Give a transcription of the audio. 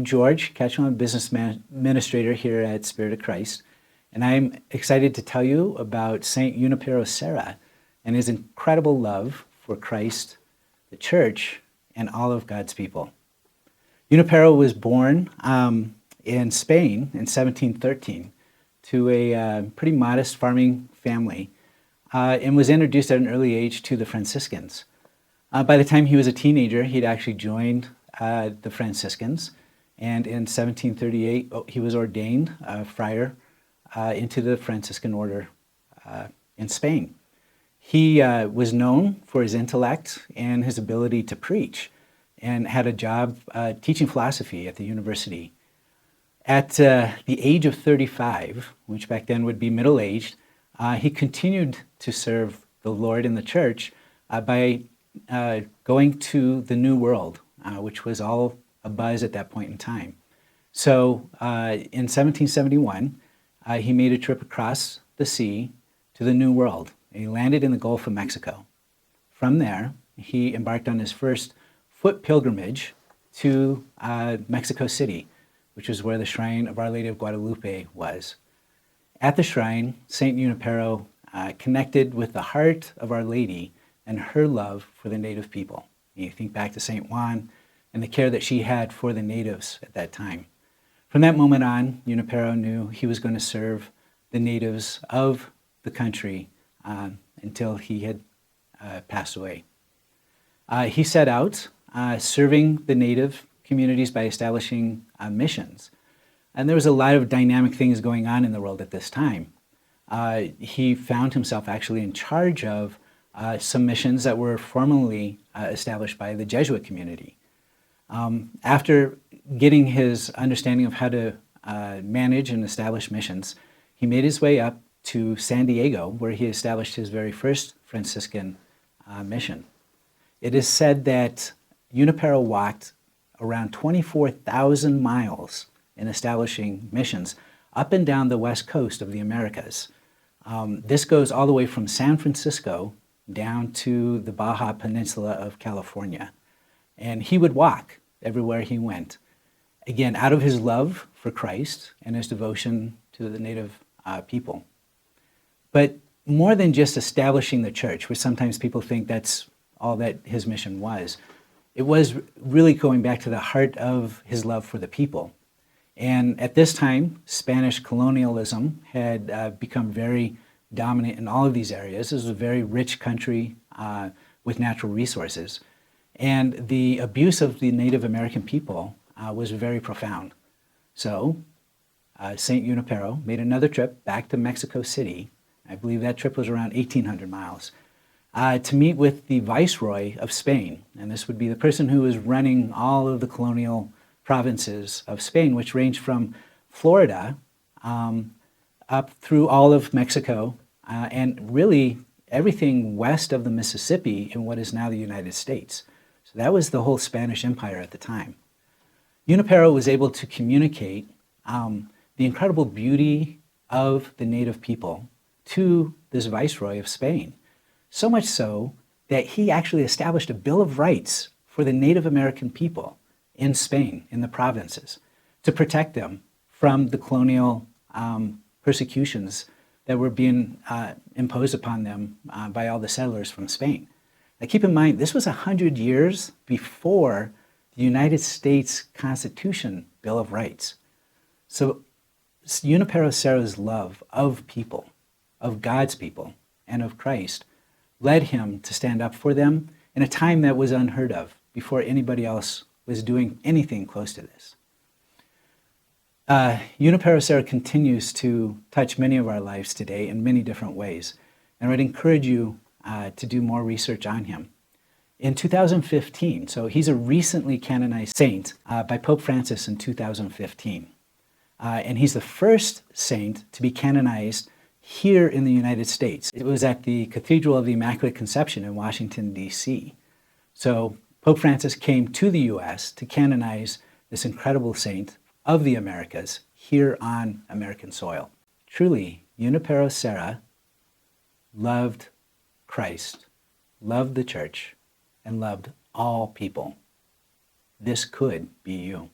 I'm George Ketchum, I'm a business administrator here at Spirit of Christ, and I'm excited to tell you about Saint Junipero Serra and his incredible love for Christ, the church, and all of God's people. Junipero was born in Spain in 1713 to a pretty modest farming family and was introduced at an early age to the Franciscans. By the time he was a teenager, he'd actually joined the Franciscans, and in 1738 he was ordained friar into the Franciscan order in Spain. He was known for his intellect and his ability to preach, and had a job teaching philosophy at the university. At the age of 35, which back then would be middle-aged, he continued to serve the Lord in the church by going to the New World, which was all abuzz at that point in time. So in 1771, he made a trip across the sea to the New World, and he landed in the Gulf of Mexico. From there, he embarked on his first foot pilgrimage to Mexico City, which is where the shrine of Our Lady of Guadalupe was. At the shrine, Saint Junipero connected with the heart of Our Lady and her love for the native people. And you think back to Saint Juan and the care that she had for the natives at that time. From that moment on, Junipero knew he was going to serve the natives of the country until he had passed away. He set out serving the native communities by establishing missions. And there was a lot of dynamic things going on in the world at this time. He found himself actually in charge of some missions that were formally established by the Jesuit community. After getting his understanding of how to manage and establish missions, he made his way up to San Diego, where he established his very first Franciscan mission. It is said that Junipero walked around 24,000 miles in establishing missions up and down the west coast of the Americas. This goes all the way from San Francisco down to the Baja Peninsula of California. And he would walk everywhere he went. Again, out of his love for Christ and his devotion to the native people. But more than just establishing the church, which sometimes people think that's all that his mission was, it was really going back to the heart of his love for the people. And at this time, Spanish colonialism had become very dominant in all of these areas. This was a very rich country with natural resources. And the abuse of the Native American people was very profound. So St. Junipero made another trip back to Mexico City. I believe that trip was around 1,800 miles. To meet with the Viceroy of Spain. And this would be the person who was running all of the colonial provinces of Spain, which ranged from Florida up through all of Mexico and really everything west of the Mississippi in what is now the United States. So that was the whole Spanish Empire at the time. Junipero was able to communicate the incredible beauty of the native people to this Viceroy of Spain. So much so that he actually established a Bill of Rights for the Native American people in Spain, in the provinces, to protect them from the colonial persecutions that were being imposed upon them by all the settlers from Spain. Now keep in mind, this was 100 years before the United States Constitution Bill of Rights. So Junipero Serra's love of people, of God's people, and of Christ led him to stand up for them in a time that was unheard of before anybody else was doing anything close to this. Junipero Serra continues to touch many of our lives today in many different ways, and I would encourage you to do more research on him. In 2015, so he's a recently canonized saint by Pope Francis in 2015, and he's the first saint to be canonized here in the United States. It was at the Cathedral of the Immaculate Conception in Washington, D.C. So Pope Francis came to the U.S. to canonize this incredible saint of the Americas here on American soil. Truly, Junipero Serra loved Christ, loved the church, and loved all people. This could be you.